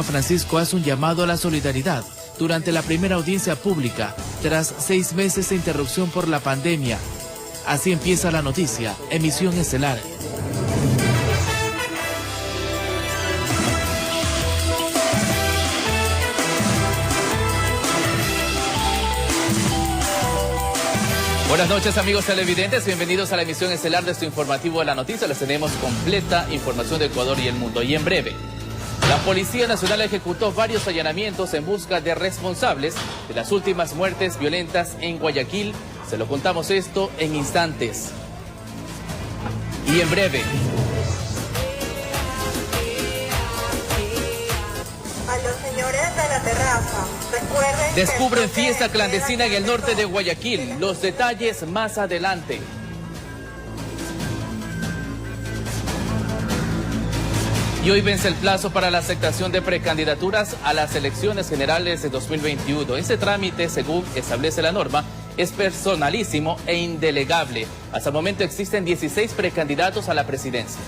Papa Francisco hace un llamado a la solidaridad durante la primera audiencia pública tras 6 meses de interrupción por la pandemia. Así empieza la noticia, emisión estelar. Buenas noches, amigos televidentes, bienvenidos a la emisión estelar de su informativo de la noticia. Les tenemos completa información de Ecuador y el mundo. Y en breve, la Policía Nacional ejecutó varios allanamientos en busca de responsables de las últimas muertes violentas en Guayaquil. Se lo contamos esto en instantes. Y en breve, a los señores de la terraza, recuerden descubren que fiesta clandestina en el norte de Guayaquil. Los detalles más adelante. Y hoy vence el plazo para la aceptación de precandidaturas a las elecciones generales de 2021. Ese trámite, según establece la norma, es personalísimo e indelegable. Hasta el momento existen 16 precandidatos a la presidencia.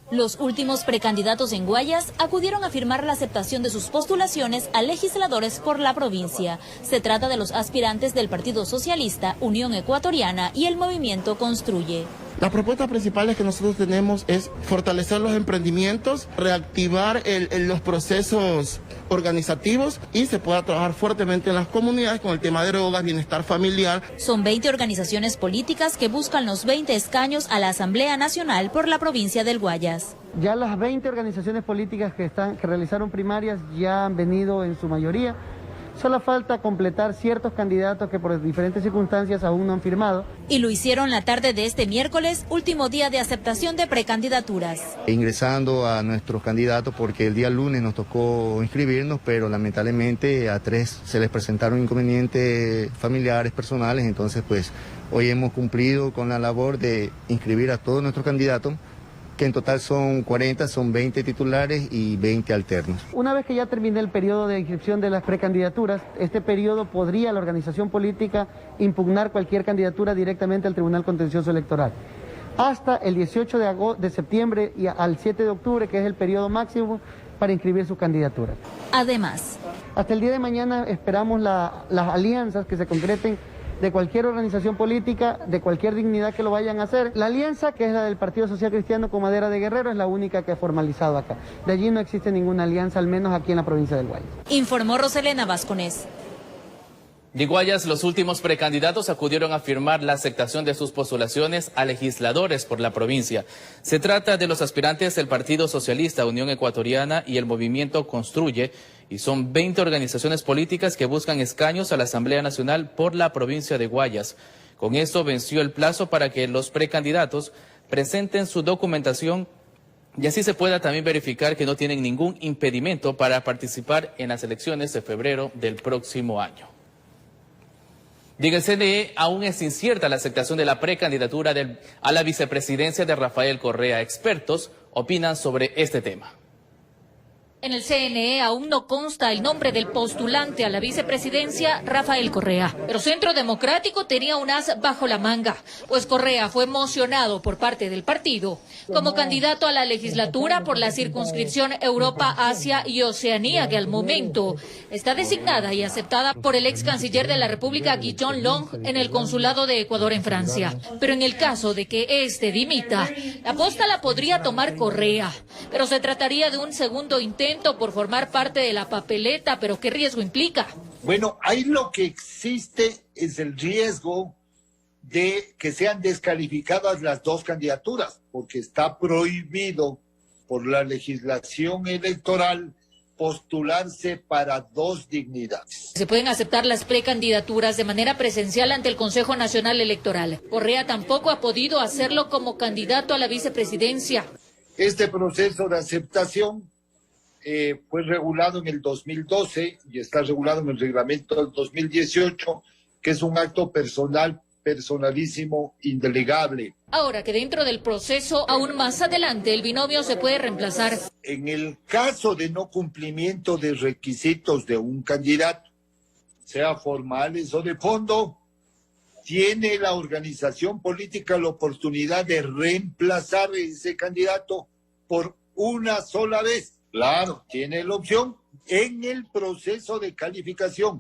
Los últimos precandidatos en Guayas acudieron a firmar la aceptación de sus postulaciones a legisladores por la provincia. Se trata de los aspirantes del Partido Socialista, Unión Ecuatoriana y el Movimiento Construye. Las propuestas principales que nosotros tenemos es fortalecer los emprendimientos, reactivar los procesos organizativos y se pueda trabajar fuertemente en las comunidades con el tema de drogas, bienestar familiar. Son 20 organizaciones políticas que buscan los 20 escaños a la Asamblea Nacional por la provincia del Guayas. Ya las 20 organizaciones políticas que realizaron primarias ya han venido en su mayoría. Solo falta completar ciertos candidatos que por diferentes circunstancias aún no han firmado. Y lo hicieron la tarde de este miércoles, último día de aceptación de precandidaturas. Ingresando a nuestros candidatos porque el día lunes nos tocó inscribirnos, pero lamentablemente a 3 se les presentaron inconvenientes familiares, personales, entonces pues hoy hemos cumplido con la labor de inscribir a todos nuestros candidatos, que en total son 40, son 20 titulares y 20 alternos. Una vez que ya termine el periodo de inscripción de las precandidaturas, este periodo podría la organización política impugnar cualquier candidatura directamente al Tribunal Contencioso Electoral. Hasta el 18 de septiembre y al 7 de octubre, que es el periodo máximo para inscribir su candidatura. Además, hasta el día de mañana esperamos las alianzas que se concreten de cualquier organización política, de cualquier dignidad que lo vayan a hacer. La alianza, que es la del Partido Social Cristiano con Madera de Guerrero, es la única que ha formalizado acá. De allí no existe ninguna alianza, al menos aquí en la provincia del Guayas. Informó Roselena Vázquez. De Guayas, los últimos precandidatos acudieron a firmar la aceptación de sus postulaciones a legisladores por la provincia. Se trata de los aspirantes del Partido Socialista, Unión Ecuatoriana y el Movimiento Construye, y son 20 organizaciones políticas que buscan escaños a la Asamblea Nacional por la provincia de Guayas. Con esto venció el plazo para que los precandidatos presenten su documentación y así se pueda también verificar que no tienen ningún impedimento para participar en las elecciones de febrero del próximo año. Diga el CNE, aún es incierta la aceptación de la precandidatura a la vicepresidencia de Rafael Correa. Expertos opinan sobre este tema. En el CNE aún no consta el nombre del postulante a la vicepresidencia, Rafael Correa. Pero Centro Democrático tenía un as bajo la manga, pues Correa fue mocionado por parte del partido como candidato a la legislatura por la circunscripción Europa, Asia y Oceanía, que al momento está designada y aceptada por el ex canciller de la República, Guillaume Long, en el consulado de Ecuador en Francia. Pero en el caso de que este dimita, la posta la podría tomar Correa, pero se trataría de un segundo intento por formar parte de la papeleta, pero ¿qué riesgo implica? Bueno, ahí lo que existe es el riesgo de que sean descalificadas las dos candidaturas, porque está prohibido por la legislación electoral postularse para dos dignidades. Se pueden aceptar las precandidaturas de manera presencial ante el Consejo Nacional Electoral. Correa tampoco ha podido hacerlo como candidato a la vicepresidencia. Este proceso de aceptación fue regulado en el 2012 y está regulado en el reglamento del 2018, que es un acto personalísimo, indelegable. Ahora que dentro del proceso, aún más adelante, el binomio se puede reemplazar. En el caso de no cumplimiento de requisitos de un candidato, sea formales o de fondo, tiene la organización política la oportunidad de reemplazar ese candidato por una sola vez. Claro, tiene la opción en el proceso de calificación.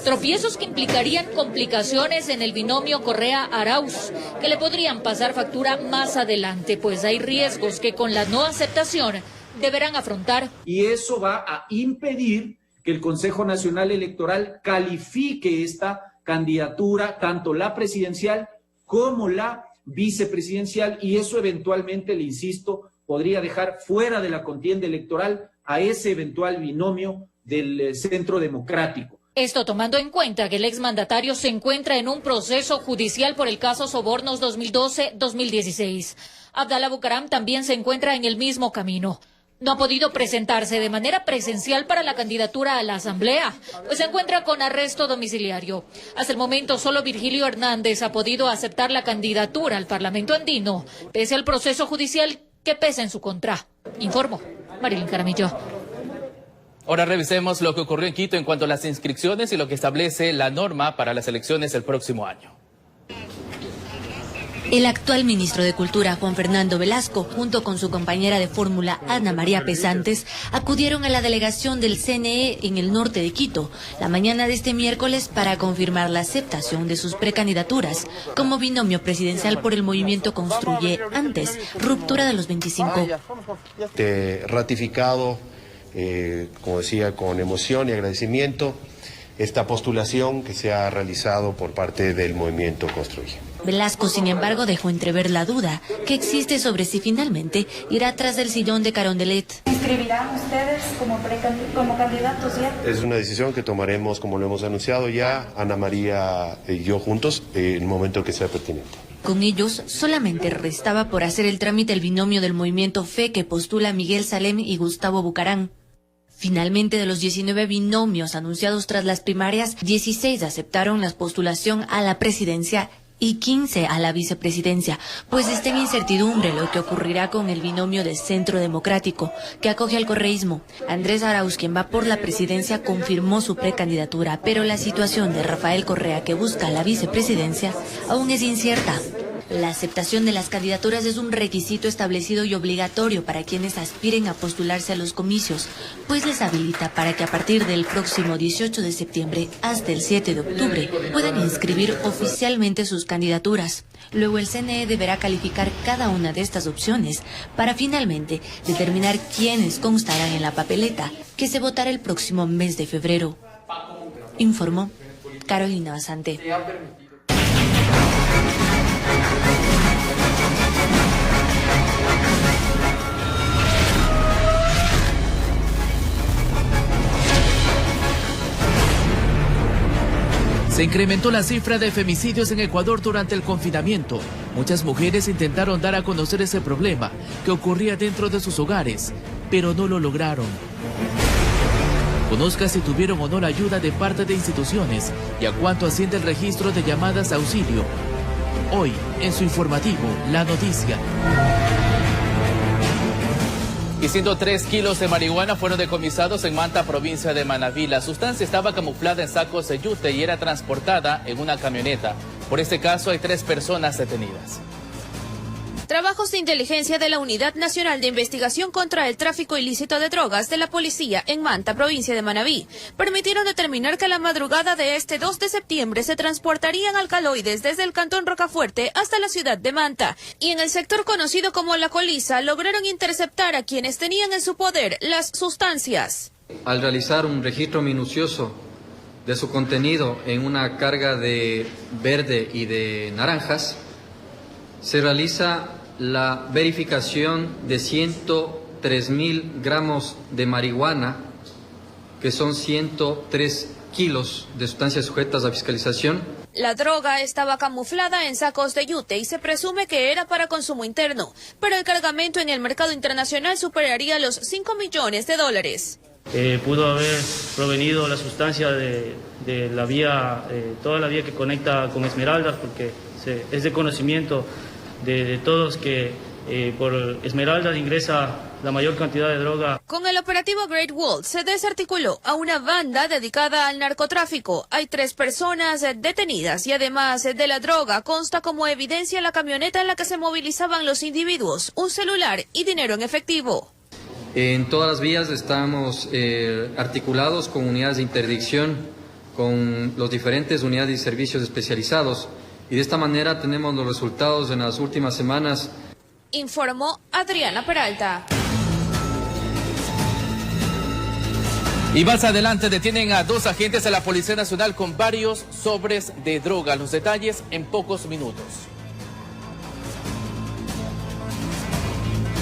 Tropiezos que implicarían complicaciones en el binomio Correa-Arauz, que le podrían pasar factura más adelante, pues hay riesgos que con la no aceptación deberán afrontar. Y eso va a impedir que el Consejo Nacional Electoral califique esta candidatura, tanto la presidencial como la vicepresidencial, y eso eventualmente, le insisto, podría dejar fuera de la contienda electoral a ese eventual binomio del Centro Democrático. Esto tomando en cuenta que el exmandatario se encuentra en un proceso judicial por el caso Sobornos 2012-2016. Abdalá Bucaram también se encuentra en el mismo camino. No ha podido presentarse de manera presencial para la candidatura a la Asamblea, pues se encuentra con arresto domiciliario. Hasta el momento, solo Virgilio Hernández ha podido aceptar la candidatura al Parlamento andino, pese al proceso judicial que pesa en su contra. Informó Marilyn Caramillo. Ahora revisemos lo que ocurrió en Quito en cuanto a las inscripciones y lo que establece la norma para las elecciones del próximo año. El actual ministro de Cultura, Juan Fernando Velasco, junto con su compañera de fórmula, Ana María Pesantes, acudieron a la delegación del CNE en el norte de Quito la mañana de este miércoles para confirmar la aceptación de sus precandidaturas como binomio presidencial por el movimiento Construye Antes, ruptura de los 25. Ratificado, como decía, con emoción y agradecimiento, esta postulación que se ha realizado por parte del movimiento Construye. Velasco, sin embargo, dejó entrever la duda que existe sobre si finalmente irá tras del sillón de Carondelet. ¿Inscribirán ustedes como candidatos ya? Es una decisión que tomaremos, como lo hemos anunciado ya, Ana María y yo juntos, en el momento que sea pertinente. Con ellos, solamente restaba por hacer el trámite el binomio del movimiento FE que postula Miguel Salem y Gustavo Bucaram. Finalmente, de los 19 binomios anunciados tras las primarias, 16 aceptaron la postulación a la presidencia y 15 a la vicepresidencia, pues está en incertidumbre lo que ocurrirá con el binomio de Centro Democrático, que acoge al correísmo. Andrés Arauz, quien va por la presidencia, confirmó su precandidatura, pero la situación de Rafael Correa, que busca la vicepresidencia, aún es incierta. La aceptación de las candidaturas es un requisito establecido y obligatorio para quienes aspiren a postularse a los comicios, pues les habilita para que a partir del próximo 18 de septiembre hasta el 7 de octubre puedan inscribir oficialmente sus candidaturas. Luego el CNE deberá calificar cada una de estas opciones para finalmente determinar quiénes constarán en la papeleta que se votará el próximo mes de febrero. Informó Carolina Basante. Se incrementó la cifra de femicidios en Ecuador durante el confinamiento. Muchas mujeres intentaron dar a conocer ese problema que ocurría dentro de sus hogares, pero no lo lograron. Conozca si tuvieron o no la ayuda de parte de instituciones y a cuánto asciende el registro de llamadas a auxilio. Hoy, en su informativo, La Noticia. Y 103 kilos de marihuana fueron decomisados en Manta, provincia de Manabí. La sustancia estaba camuflada en sacos de yute y era transportada en una camioneta. Por este caso hay 3 personas detenidas. Trabajos de inteligencia de la Unidad Nacional de Investigación contra el Tráfico Ilícito de Drogas de la Policía en Manta, provincia de Manabí, permitieron determinar que la madrugada de este 2 de septiembre se transportarían alcaloides desde el cantón Rocafuerte hasta la ciudad de Manta. Y en el sector conocido como La Coliza lograron interceptar a quienes tenían en su poder las sustancias. Al realizar un registro minucioso de su contenido en una carga de verde y de naranjas, se realiza la verificación de 103.000 gramos de marihuana, que son 103 kilos de sustancias sujetas a fiscalización. La droga estaba camuflada en sacos de yute y se presume que era para consumo interno, pero el cargamento en el mercado internacional superaría los $5 millones. Pudo haber provenido la sustancia de la vía, toda la vía que conecta con Esmeraldas, porque es de conocimiento de todos que por Esmeraldas ingresa la mayor cantidad de droga. Con el operativo Great Wall se desarticuló a una banda dedicada al narcotráfico. Hay 3 personas detenidas y además de la droga consta como evidencia la camioneta en la que se movilizaban los individuos, un celular y dinero en efectivo. En todas las vías estamos articulados con unidades de interdicción, con los diferentes unidades y servicios especializados, y de esta manera tenemos los resultados en las últimas semanas. Informó Adriana Peralta. Y más adelante detienen a 2 agentes de la Policía Nacional con varios sobres de droga. Los detalles en pocos minutos.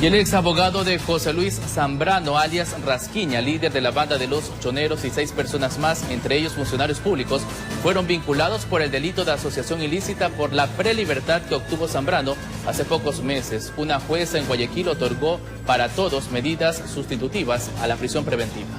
Y el ex abogado de José Luis Zambrano, alias Rasquiña, líder de la banda de los Choneros, y 6 personas más, entre ellos funcionarios públicos, fueron vinculados por el delito de asociación ilícita por la prelibertad que obtuvo Zambrano hace pocos meses. Una jueza en Guayaquil otorgó para todos medidas sustitutivas a la prisión preventiva.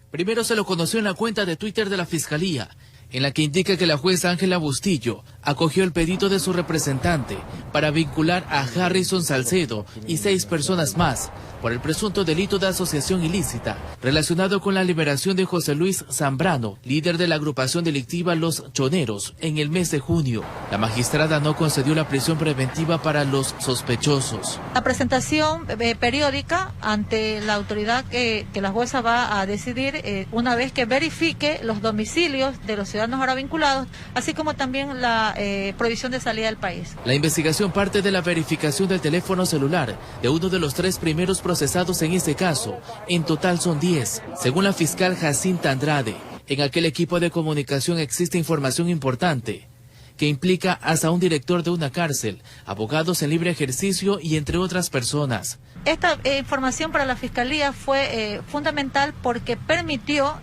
Primero se lo conoció en la cuenta de Twitter de la Fiscalía, en la que indica que la jueza Ángela Bustillo acogió el pedido de su representante para vincular a Harrison Salcedo y 6 personas más por el presunto delito de asociación ilícita relacionado con la liberación de José Luis Zambrano, líder de la agrupación delictiva Los Choneros, en el mes de junio. La magistrada no concedió la prisión preventiva para los sospechosos. La presentación periódica ante la autoridad que la jueza va a decidir una vez que verifique los domicilios de los ciudadanos ahora vinculados, así como también la prohibición de salida del país. La investigación parte de la verificación del teléfono celular de uno de los 3 primeros procesados en este caso. En total son 10. Según la fiscal Jacinta Andrade, en aquel equipo de comunicación existe información importante que implica hasta un director de una cárcel, abogados en libre ejercicio y entre otras personas. Esta información para la Fiscalía fue fundamental porque permitió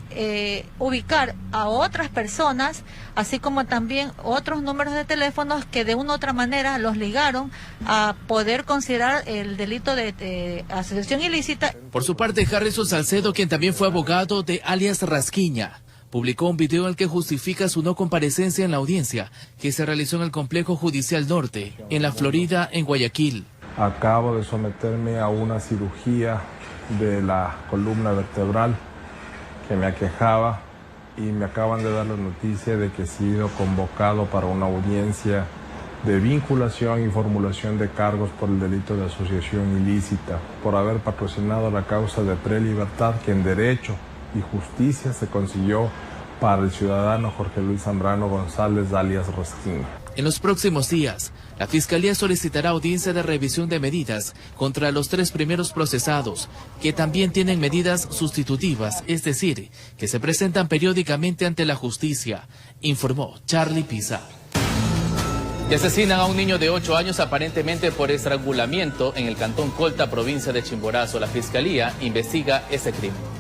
ubicar a otras personas, así como también otros números de teléfonos que de una u otra manera los ligaron a poder considerar el delito de asociación ilícita. Por su parte, Harrison Salcedo, quien también fue abogado de alias Rasquiña, publicó un video en el que justifica su no comparecencia en la audiencia que se realizó en el Complejo Judicial Norte, en la Florida, en Guayaquil. Acabo de someterme a una cirugía de la columna vertebral que me aquejaba y me acaban de dar la noticia de que he sido convocado para una audiencia de vinculación y formulación de cargos por el delito de asociación ilícita, por haber patrocinado la causa de prelibertad que en derecho y justicia se consiguió para el ciudadano Jorge Luis Zambrano González, alias Rasquiña. En los próximos días, la Fiscalía solicitará audiencia de revisión de medidas contra los 3 primeros procesados, que también tienen medidas sustitutivas, es decir, que se presentan periódicamente ante la justicia, informó Charlie Pizarro. Y asesinan a un niño de 8 años aparentemente por estrangulamiento en el cantón Colta, provincia de Chimborazo. La Fiscalía investiga ese crimen.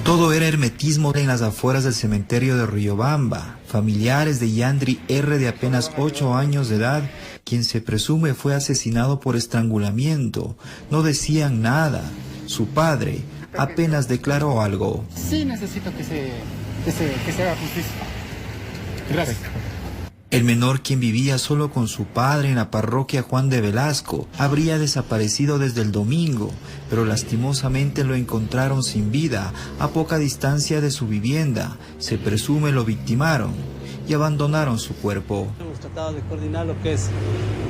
Todo era hermetismo en las afueras del cementerio de Riobamba. Familiares de Yandri R., de apenas 8 años de edad, quien se presume fue asesinado por estrangulamiento, no decían nada. Su padre apenas declaró algo. Sí, necesito que se haga justicia. Gracias. El menor, quien vivía solo con su padre en la parroquia Juan de Velasco, habría desaparecido desde el domingo, pero lastimosamente lo encontraron sin vida a poca distancia de su vivienda. Se presume lo victimaron y abandonaron su cuerpo. Hemos tratado de coordinar lo que es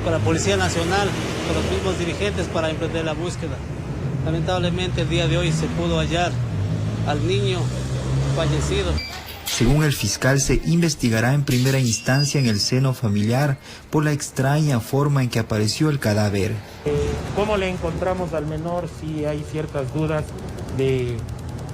con la Policía Nacional, con los mismos dirigentes para emprender la búsqueda. Lamentablemente el día de hoy se pudo hallar al niño fallecido. Según el fiscal, se investigará en primera instancia en el seno familiar por la extraña forma en que apareció el cadáver. ¿Cómo le encontramos al menor? Sí hay ciertas dudas de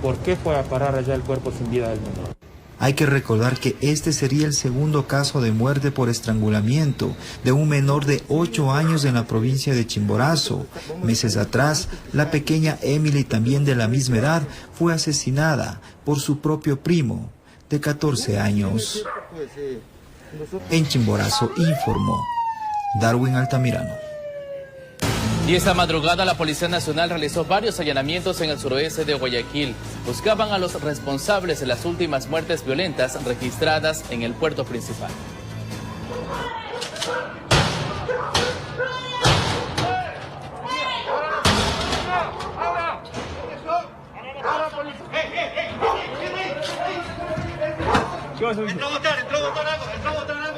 por qué fue a parar allá el cuerpo sin vida del menor. Hay que recordar que este sería el segundo caso de muerte por estrangulamiento de un menor de 8 años en la provincia de Chimborazo. Meses atrás, la pequeña Emily, también de la misma edad, fue asesinada por su propio primo de 14 años. En Chimborazo, informó Darwin Altamirano. Y esta madrugada la Policía Nacional realizó varios allanamientos en el suroeste de Guayaquil. Buscaban a los responsables de las últimas muertes violentas registradas en el puerto principal.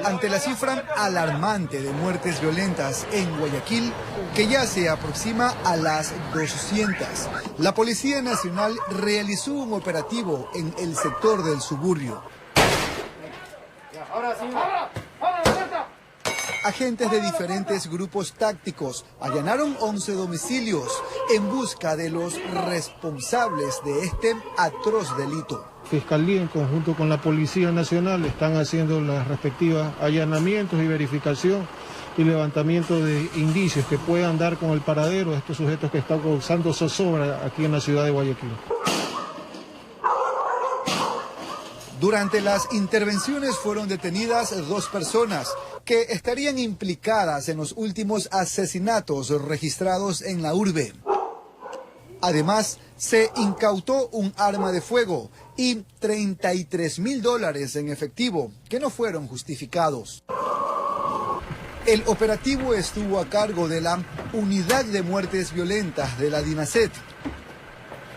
ante la cifra alarmante de muertes violentas en Guayaquil, que ya se aproxima a las 200, la Policía Nacional realizó un operativo en el sector del Suburbio. Agentes de diferentes grupos tácticos allanaron 11 domicilios en busca de los responsables de este atroz delito. Fiscalía en conjunto con la Policía Nacional están haciendo las respectivas allanamientos y verificación y levantamiento de indicios que puedan dar con el paradero de estos sujetos que están causando zozobra aquí en la ciudad de Guayaquil. Durante las intervenciones fueron detenidas 2 personas que estarían implicadas en los últimos asesinatos registrados en la urbe. Además, se incautó un arma de fuego y $33.000 en efectivo que no fueron justificados. El operativo estuvo a cargo de la Unidad de Muertes Violentas de la DINASET.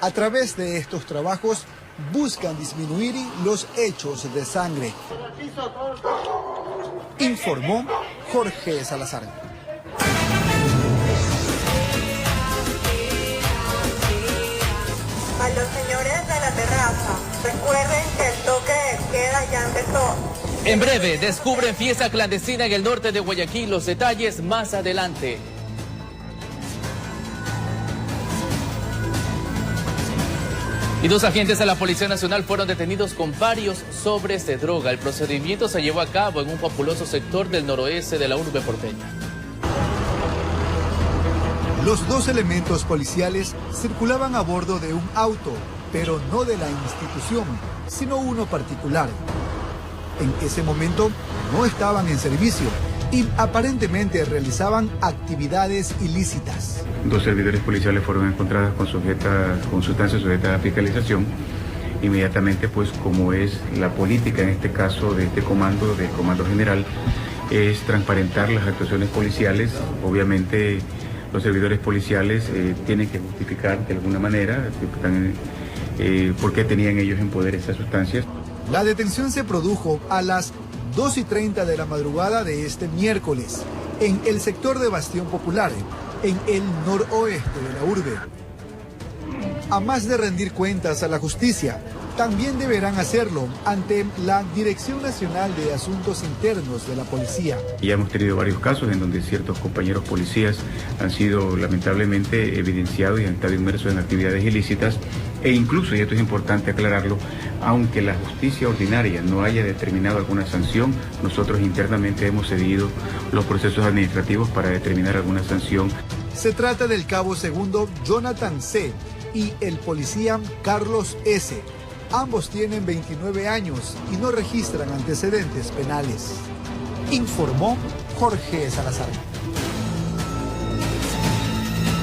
A través de estos trabajos buscan disminuir los hechos de sangre. Informó Jorge Salazar. A los señores de la terraza, recuerden que el toque de queda ya empezó. En breve, descubren fiesta clandestina en el norte de Guayaquil. Los detalles más adelante. Y 2 agentes de la Policía Nacional fueron detenidos con varios sobres de droga. El procedimiento se llevó a cabo en un populoso sector del noroeste de la urbe porteña. Los 2 elementos policiales circulaban a bordo de un auto, pero no de la institución, sino uno particular. En ese momento no estaban en servicio y aparentemente realizaban actividades ilícitas. 2 servidores policiales fueron encontradas con sustancias sujetas a fiscalización. Inmediatamente, pues como es la política en este caso de este comando, del Comando General, es transparentar las actuaciones policiales. Obviamente los servidores policiales tienen que justificar de alguna manera por qué tenían ellos en poder estas sustancias. La detención se produjo a las 2:30 de la madrugada de este miércoles en el sector de Bastión Popular, en el noroeste de la urbe. A más de rendir cuentas a la justicia, también deberán hacerlo ante la Dirección Nacional de Asuntos Internos de la Policía. Ya hemos tenido varios casos en donde ciertos compañeros policías han sido lamentablemente evidenciados y han estado inmersos en actividades ilícitas e incluso, y esto es importante aclararlo, aunque la justicia ordinaria no haya determinado alguna sanción, nosotros internamente hemos seguido los procesos administrativos para determinar alguna sanción. Se trata del cabo segundo Jonathan C. y el policía Carlos S. Ambos tienen 29 años y no registran antecedentes penales. Informó Jorge Salazar.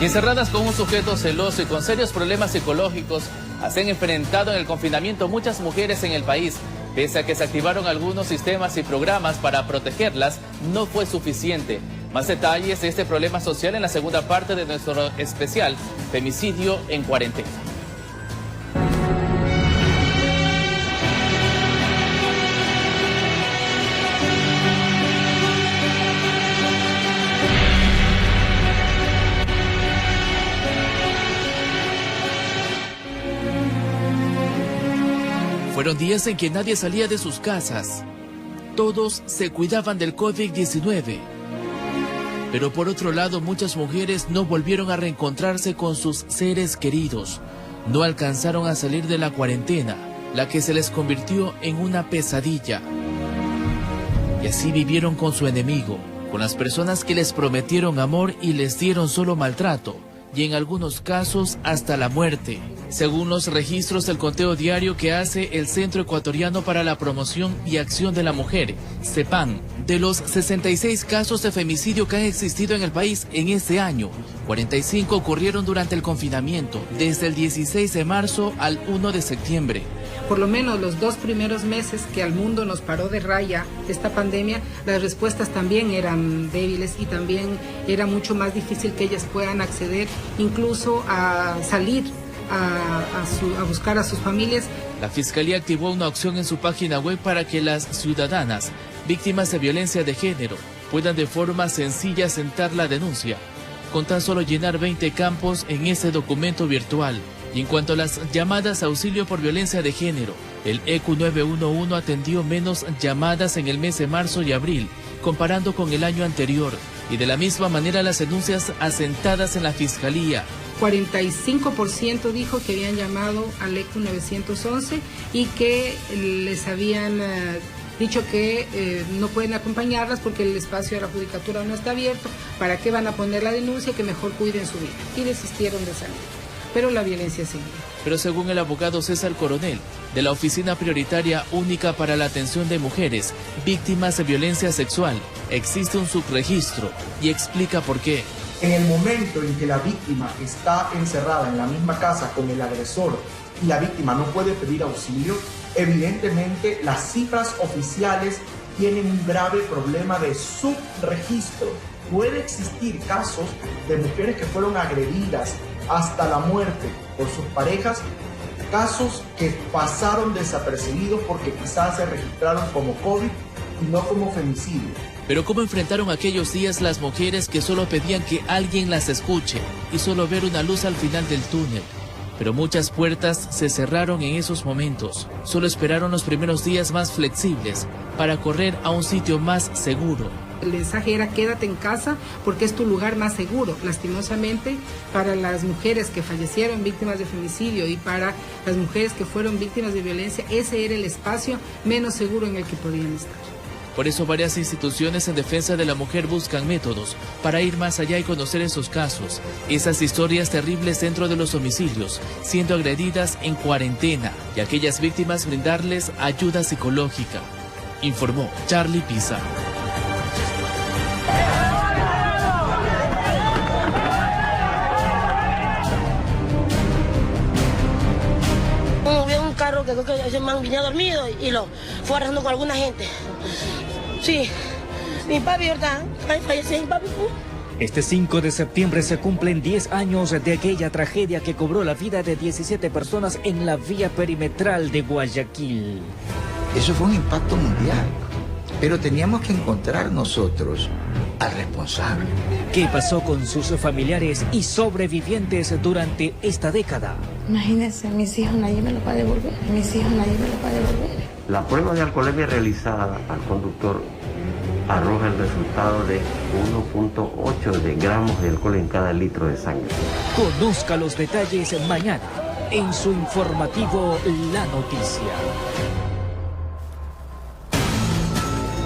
Y encerradas con un sujeto celoso y con serios problemas psicológicos, se han enfrentado en el confinamiento muchas mujeres en el país. Pese a que se activaron algunos sistemas y programas para protegerlas, no fue suficiente. Más detalles de este problema social en la segunda parte de nuestro especial Femicidio en Cuarentena. Fueron días en que nadie salía de sus casas. Todos se cuidaban del COVID-19. Pero por otro lado, muchas mujeres no volvieron a reencontrarse con sus seres queridos. No alcanzaron a salir de la cuarentena, la que se les convirtió en una pesadilla. Y así vivieron con su enemigo, con las personas que les prometieron amor y les dieron solo maltrato, y en algunos casos hasta la muerte. Según los registros del conteo diario que hace el Centro Ecuatoriano para la Promoción y Acción de la Mujer, CEPAM, de los 66 casos de femicidio que han existido en el país en este año, 45 ocurrieron durante el confinamiento, desde el 16 de marzo al 1 de septiembre. Por lo menos los 2 primeros meses que al mundo nos paró de raya esta pandemia, las respuestas también eran débiles y también era mucho más difícil que ellas puedan acceder incluso a salir a buscar a sus familias. La Fiscalía activó una opción en su página web para que las ciudadanas víctimas de violencia de género puedan de forma sencilla sentar la denuncia, con tan solo llenar 20 campos en ese documento virtual. Y en cuanto a las llamadas a auxilio por violencia de género, el ECU 911 atendió menos llamadas en el mes de marzo y abril, comparando con el año anterior, y de la misma manera las denuncias asentadas en la Fiscalía. 45% dijo que habían llamado al ECU 911 y que les habían dicho que no pueden acompañarlas porque el espacio de la judicatura no está abierto. ¿Para qué van a poner la denuncia? Que mejor cuiden su vida. Y desistieron de salir. Pero la violencia sigue. Pero según el abogado César Coronel, de la Oficina Prioritaria Única para la Atención de Mujeres Víctimas de Violencia Sexual, existe un subregistro y explica por qué. En el momento en que la víctima está encerrada en la misma casa con el agresor y la víctima no puede pedir auxilio, evidentemente las cifras oficiales tienen un grave problema de subregistro. Puede existir casos de mujeres que fueron agredidas hasta la muerte por sus parejas, casos que pasaron desapercibidos porque quizás se registraron como COVID y no como femicidio. Pero ¿cómo enfrentaron aquellos días las mujeres que solo pedían que alguien las escuche y solo ver una luz al final del túnel? Pero muchas puertas se cerraron en esos momentos. Solo esperaron los primeros días más flexibles para correr a un sitio más seguro. El mensaje era quédate en casa porque es tu lugar más seguro. Lastimosamente, para las mujeres que fallecieron víctimas de femicidio y para las mujeres que fueron víctimas de violencia, ese era el espacio menos seguro en el que podían estar. Por eso varias instituciones en defensa de la mujer buscan métodos para ir más allá y conocer esos casos, esas historias terribles dentro de los domicilios, siendo agredidas en cuarentena, y a aquellas víctimas brindarles ayuda psicológica. Informó Charlie Pisa. Un carro que ese man venía dormido y lo fue arrastrando con alguna gente. Sí, mi papi, ¿verdad? Falleció mi papi. Este 5 de septiembre se cumplen 10 años de aquella tragedia que cobró la vida de 17 personas en la vía perimetral de Guayaquil. Eso fue un impacto mundial, pero teníamos que encontrar nosotros al responsable. ¿Qué pasó con sus familiares y sobrevivientes durante esta década? Imagínense, mis hijos nadie me lo va a devolver. La prueba de alcoholemia realizada al conductor arroja el resultado de 1.8 de gramos de alcohol en cada litro de sangre. Conozca los detalles mañana en su informativo La Noticia.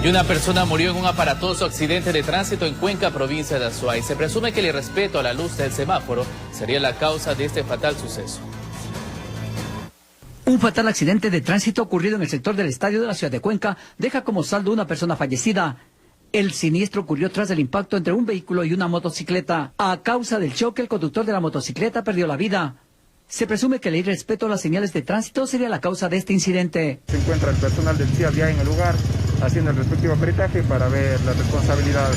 Y una persona murió en un aparatoso accidente de tránsito en Cuenca, provincia de Azuay. Se presume que el irrespeto a la luz del semáforo sería la causa de este fatal suceso. Un fatal accidente de tránsito ocurrido en el sector del estadio de la ciudad de Cuenca deja como saldo una persona fallecida. El siniestro ocurrió tras el impacto entre un vehículo y una motocicleta. A causa del choque, el conductor de la motocicleta perdió la vida. Se presume que el irrespeto a las señales de tránsito sería la causa de este incidente. Se encuentra el personal del CIAP ya en el lugar, haciendo el respectivo peritaje para ver la responsabilidad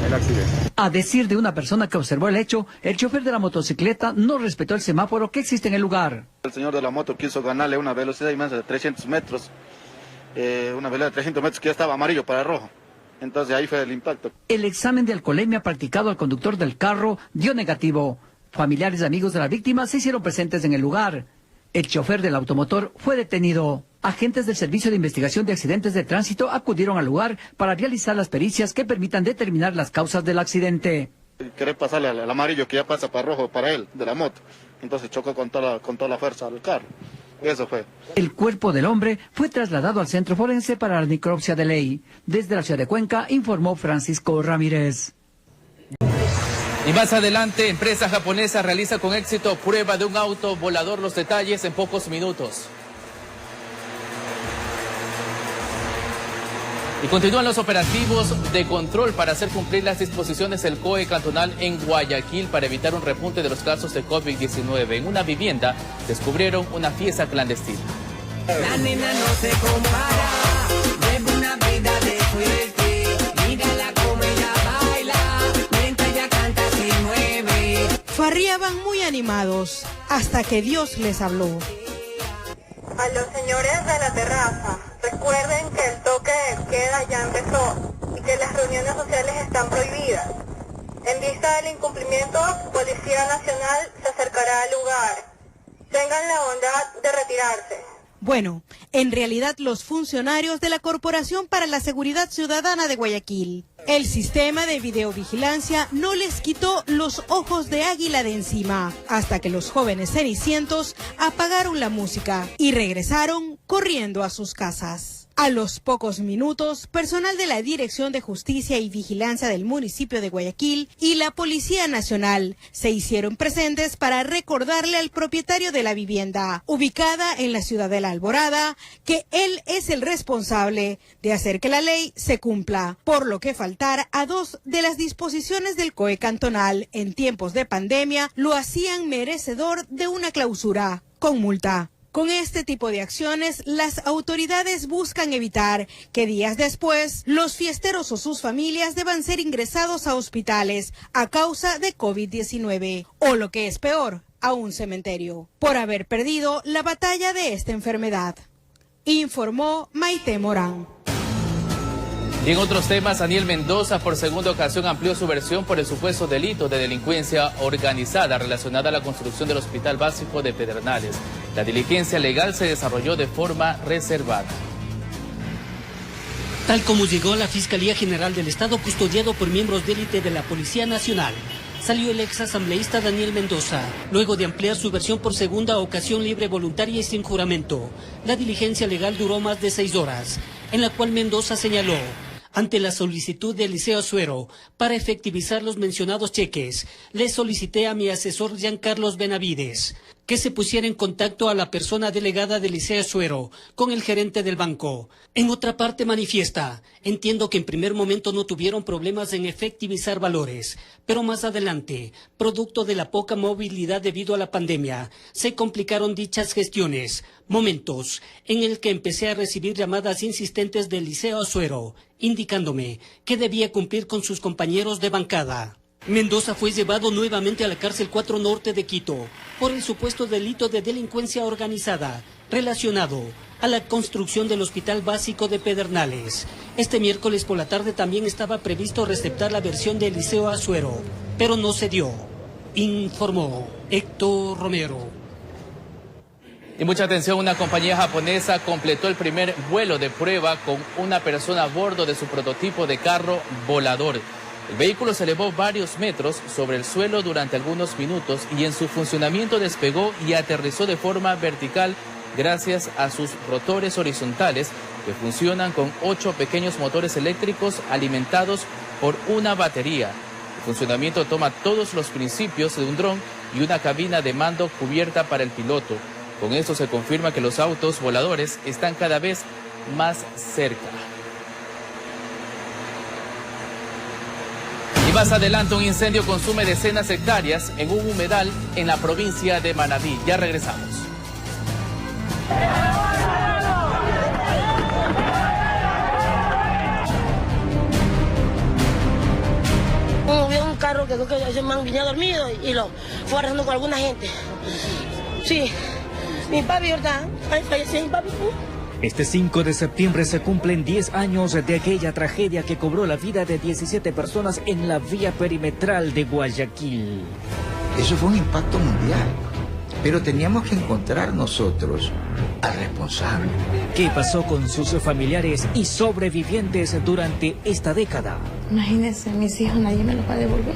del accidente. A decir de una persona que observó el hecho, el chofer de la motocicleta no respetó el semáforo que existe en el lugar. El señor de la moto quiso ganarle una velocidad inmensa de 300 metros, una velocidad de 300 metros que ya estaba amarillo para rojo. Entonces ahí fue el impacto. El examen de alcoholemia practicado al conductor del carro dio negativo. Familiares y amigos de la víctima se hicieron presentes en el lugar. El chofer del automotor fue detenido. Agentes del Servicio de Investigación de Accidentes de Tránsito acudieron al lugar para realizar las pericias que permitan determinar las causas del accidente. Querer pasarle al amarillo que ya pasa para rojo para él, de la moto. Entonces chocó con toda la fuerza al carro. Eso fue. El cuerpo del hombre fue trasladado al centro forense para la necropsia de ley. Desde la ciudad de Cuenca informó Francisco Ramírez. Y más adelante, empresa japonesa realiza con éxito prueba de un auto volador. Los detalles en pocos minutos. Y continúan los operativos de control para hacer cumplir las disposiciones del COE cantonal en Guayaquil para evitar un repunte de los casos de COVID-19. En una vivienda descubrieron una fiesta clandestina. La nena no se compara, lleva una vida de suerte, mírala como ella baila, mientras ella canta se mueve. Farreaban muy animados hasta que Dios les habló. A los señores de la terraza, Recuerden que el toque de queda ya empezó y que las reuniones sociales están prohibidas. En vista del incumplimiento, Policía Nacional se acercará al lugar. Tengan la bondad de retirarse. Bueno, en realidad los funcionarios de la Corporación para la Seguridad Ciudadana de Guayaquil. El sistema de videovigilancia no les quitó los ojos de águila de encima, hasta que los jóvenes cenicientos apagaron la música y regresaron corriendo a sus casas. A los pocos minutos, personal de la Dirección de Justicia y Vigilancia del municipio de Guayaquil y la Policía Nacional se hicieron presentes para recordarle al propietario de la vivienda, ubicada en la ciudad de La Alborada, que él es el responsable de hacer que la ley se cumpla, por lo que faltar a 2 de las disposiciones del COE cantonal en tiempos de pandemia lo hacían merecedor de una clausura con multa. Con este tipo de acciones, las autoridades buscan evitar que días después los fiesteros o sus familias deban ser ingresados a hospitales a causa de COVID-19 o, lo que es peor, a un cementerio, por haber perdido la batalla de esta enfermedad. Informó Maite Morán. Y en otros temas, Daniel Mendoza por segunda ocasión amplió su versión por el supuesto delito de delincuencia organizada relacionada a la construcción del Hospital Básico de Pedernales. La diligencia legal se desarrolló de forma reservada. Tal como llegó a la Fiscalía General del Estado, custodiado por miembros de élite de la Policía Nacional, salió el exasambleísta Daniel Mendoza, luego de ampliar su versión por segunda ocasión libre, voluntaria y sin juramento. La diligencia legal duró más de 6 horas, en la cual Mendoza señaló: ante la solicitud de Liceo Azuero para efectivizar los mencionados cheques, le solicité a mi asesor Giancarlos Benavides que se pusiera en contacto a la persona delegada de Liceo Azuero con el gerente del banco. En otra parte manifiesta: entiendo que en primer momento no tuvieron problemas en efectivizar valores, pero más adelante, producto de la poca movilidad debido a la pandemia, se complicaron dichas gestiones, momentos en el que empecé a recibir llamadas insistentes del Liceo Azuero, indicándome que debía cumplir con sus compañeros de bancada. Mendoza fue llevado nuevamente a la cárcel 4 Norte de Quito por el supuesto delito de delincuencia organizada relacionado a la construcción del Hospital Básico de Pedernales. Este miércoles por la tarde también estaba previsto receptar la versión del Liceo Azuero, pero no se dio, informó Héctor Romero. Y mucha atención, una compañía japonesa completó el primer vuelo de prueba con una persona a bordo de su prototipo de carro volador. El vehículo se elevó varios metros sobre el suelo durante algunos minutos y en su funcionamiento despegó y aterrizó de forma vertical gracias a sus rotores horizontales que funcionan con 8 pequeños motores eléctricos alimentados por una batería. El funcionamiento toma todos los principios de un dron y una cabina de mando cubierta para el piloto. Con esto se confirma que los autos voladores están cada vez más cerca. Y más adelante, un incendio consume decenas de hectáreas en un humedal en la provincia de Manabí. Ya regresamos. Había un carro que se me venía dormido y lo fue arrastrando con alguna gente. Sí, mi papi, ¿verdad? Falleció mi papi. Este 5 de septiembre se cumplen 10 años de aquella tragedia que cobró la vida de 17 personas en la vía perimetral de Guayaquil. Eso fue un impacto mundial, pero teníamos que encontrar nosotros al responsable. ¿Qué pasó con sus familiares y sobrevivientes durante esta década? Imagínense, mis hijos nadie me los va a devolver.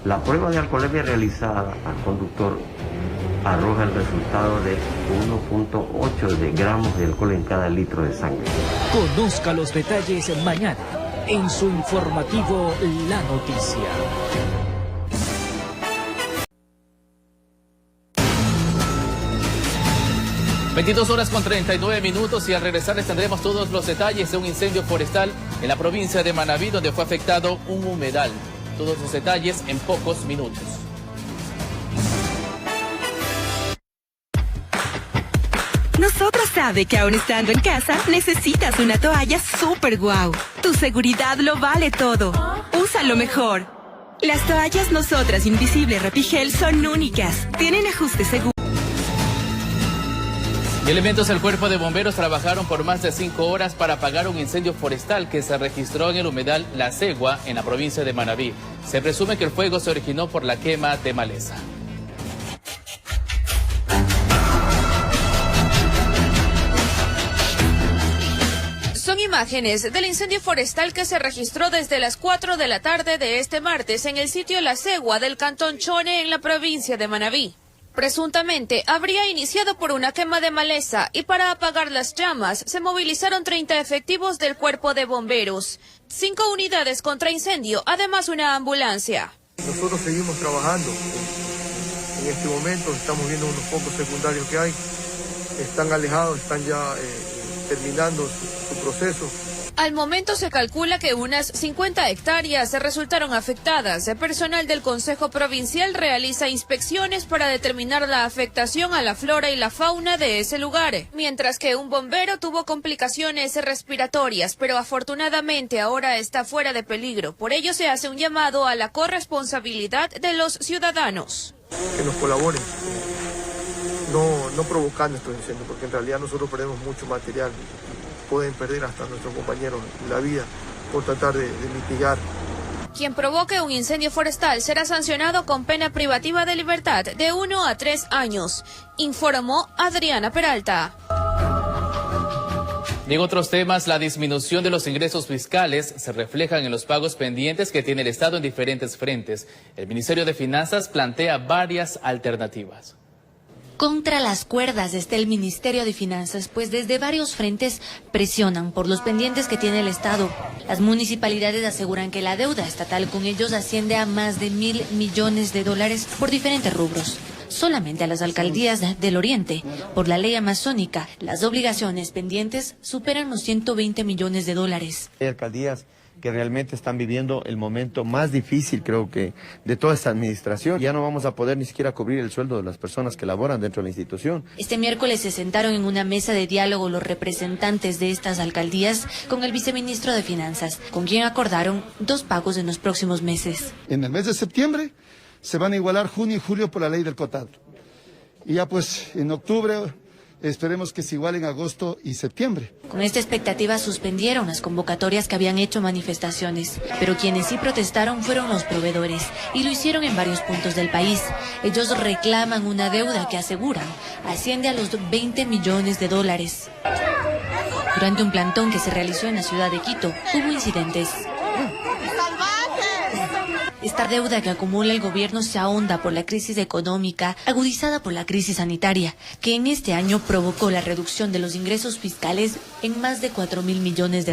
La prueba de alcoholemia realizada al conductor arroja el resultado de 1.8 de gramos de alcohol en cada litro de sangre. Conozca los detalles mañana en su informativo La Noticia. (22:39) y al regresar les tendremos todos los detalles de un incendio forestal en la provincia de Manabí donde fue afectado un humedal. Todos los detalles en pocos minutos. Nosotros sabe que aún estando en casa, necesitas una toalla super guau. Tu seguridad lo vale todo. Úsalo mejor. Las toallas Nosotras Invisible Rapigel son únicas. Tienen ajuste seguro. Y elementos del Cuerpo de Bomberos trabajaron por más de 5 horas para apagar un incendio forestal que se registró en el humedal La Cegua, en la provincia de Manabí. Se presume que el fuego se originó por la quema de maleza. Son imágenes del incendio forestal que se registró desde las 4 de la tarde de este martes en el sitio La Cegua del cantón Chone en la provincia de Manabí. Presuntamente habría iniciado por una quema de maleza y para apagar las llamas se movilizaron 30 efectivos del Cuerpo de Bomberos, 5 unidades contra incendio, además una ambulancia. Nosotros seguimos trabajando. En este momento estamos viendo unos focos secundarios que hay. Están alejados, están ya terminando su proceso. Al momento se calcula que unas 50 hectáreas resultaron afectadas. El personal del Consejo Provincial realiza inspecciones para determinar la afectación a la flora y la fauna de ese lugar, mientras que un bombero tuvo complicaciones respiratorias, pero afortunadamente ahora está fuera de peligro. Por ello se hace un llamado a la corresponsabilidad de los ciudadanos. Que nos colaboren, no provocando estos incendios, porque en realidad nosotros perdemos mucho material. Pueden perder hasta nuestros compañeros la vida por tratar de mitigar. Quien provoque un incendio forestal será sancionado con pena privativa de libertad de 1 a 3 años, informó Adriana Peralta. Y en otros temas, la disminución de los ingresos fiscales se reflejan en los pagos pendientes que tiene el Estado en diferentes frentes. El Ministerio de Finanzas plantea varias alternativas. Contra las cuerdas está el Ministerio de Finanzas, pues desde varios frentes presionan por los pendientes que tiene el Estado. Las municipalidades aseguran que la deuda estatal con ellos asciende a más de $1.000 millones por diferentes rubros. Solamente a las alcaldías del Oriente, por la ley amazónica, las obligaciones pendientes superan los $120 millones. Hay alcaldías que realmente están viviendo el momento más difícil, creo que, de toda esta administración. Ya no vamos a poder ni siquiera cubrir el sueldo de las personas que laboran dentro de la institución. Este miércoles se sentaron en una mesa de diálogo los representantes de estas alcaldías con el viceministro de Finanzas, con quien acordaron 2 pagos en los próximos meses. En el mes de septiembre se van a igualar junio y julio por la ley del cotado. Y ya pues en octubre esperemos que se igualen agosto y septiembre. Con esta expectativa suspendieron las convocatorias que habían hecho manifestaciones, pero quienes sí protestaron fueron los proveedores y lo hicieron en varios puntos del país. Ellos reclaman una deuda que aseguran asciende a los $20 millones. Durante un plantón que se realizó en la ciudad de Quito, hubo incidentes. Esta deuda que acumula el gobierno se ahonda por la crisis económica, agudizada por la crisis sanitaria, que en este año provocó la reducción de los ingresos fiscales en más de $4.000 millones.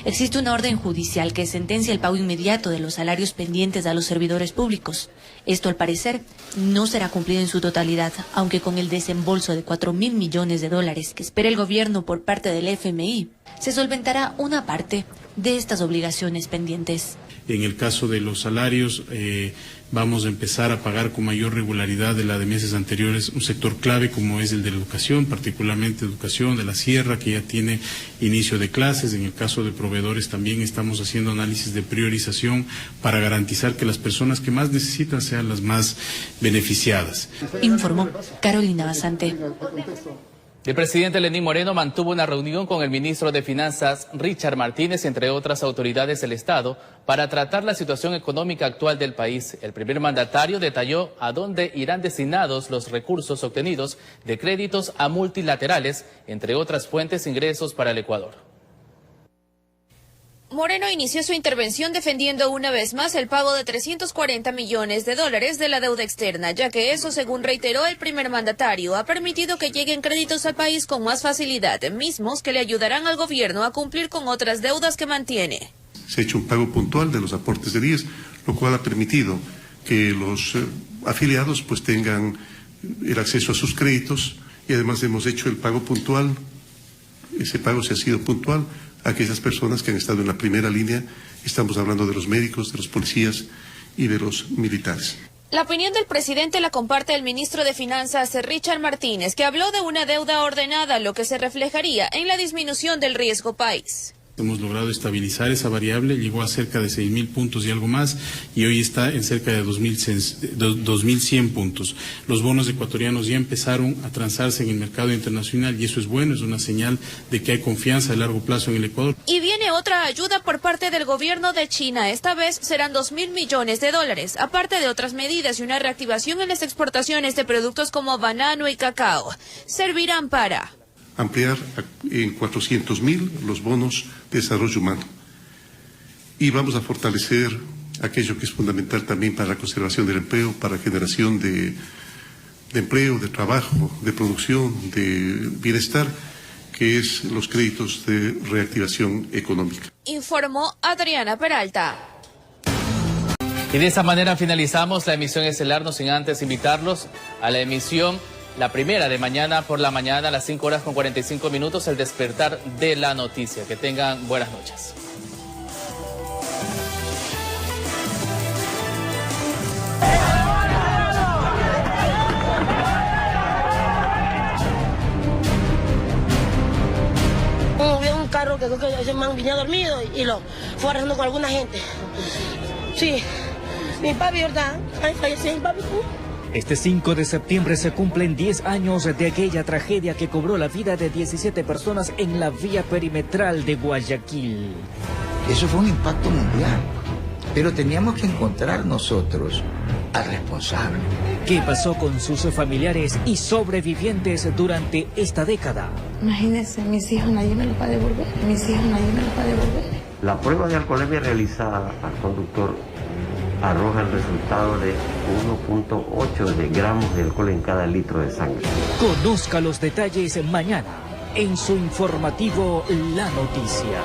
Existe una orden judicial que sentencia el pago inmediato de los salarios pendientes a los servidores públicos. Esto, al parecer, no será cumplido en su totalidad, aunque con el desembolso de $4.000 millones que espera el gobierno por parte del FMI, se solventará una parte de estas obligaciones pendientes. En el caso de los salarios, vamos a empezar a pagar con mayor regularidad de la de meses anteriores un sector clave como es el de la educación, particularmente educación de la sierra, que ya tiene inicio de clases. En el caso de proveedores también estamos haciendo análisis de priorización para garantizar que las personas que más necesitan sean las más beneficiadas. Informó Carolina Basante. El presidente Lenín Moreno mantuvo una reunión con el ministro de Finanzas, Richard Martínez, entre otras autoridades del Estado, para tratar la situación económica actual del país. El primer mandatario detalló a dónde irán destinados los recursos obtenidos de créditos a multilaterales, entre otras fuentes de ingresos para el Ecuador. Moreno inició su intervención defendiendo una vez más el pago de $340 millones de la deuda externa, ya que eso, según reiteró el primer mandatario, ha permitido que lleguen créditos al país con más facilidad, mismos que le ayudarán al gobierno a cumplir con otras deudas que mantiene. Se ha hecho un pago puntual de los aportes del IES, lo cual ha permitido que los afiliados pues tengan el acceso a sus créditos y además hemos hecho el pago puntual, ese pago se ha sido puntual a aquellas personas que han estado en la primera línea, estamos hablando de los médicos, de los policías y de los militares. La opinión del presidente la comparte el ministro de Finanzas, Richard Martínez, que habló de una deuda ordenada, lo que se reflejaría en la disminución del riesgo país. Hemos logrado estabilizar esa variable, llegó a cerca de 6.000 puntos y algo más, y hoy está en cerca de 2.100 puntos. Los bonos ecuatorianos ya empezaron a transarse en el mercado internacional y eso es bueno, es una señal de que hay confianza a largo plazo en el Ecuador. Y viene otra ayuda por parte del gobierno de China. Esta vez serán 2.000 millones de dólares, aparte de otras medidas y una reactivación en las exportaciones de productos como banano y cacao. Servirán para ampliar en 400.000 los bonos de desarrollo humano. Y vamos a fortalecer aquello que es fundamental también para la conservación del empleo, para la generación de empleo, de trabajo, de producción, de bienestar, que es los créditos de reactivación económica. Informó Adriana Peralta. Y de esa manera finalizamos la emisión estelar, no sin antes invitarlos a la emisión, la primera de mañana por la mañana a las 5:45, el despertar de la noticia. Que tengan buenas noches. Había un carro que ese man venía dormido y lo fue arrastrando con alguna gente. Sí, mi papi, ¿verdad? Ay, falleció mi papi. Este 5 de septiembre se cumplen 10 años de aquella tragedia que cobró la vida de 17 personas en la vía perimetral de Guayaquil. Eso fue un impacto mundial, pero teníamos que encontrar nosotros al responsable. ¿Qué pasó con sus familiares y sobrevivientes durante esta década? Imagínense, mis hijos nadie me los va a devolver. La prueba de alcoholemia realizada al conductor arroja el resultado de 1.8 de gramos de alcohol en cada litro de sangre. Conozca los detalles mañana en su informativo La Noticia.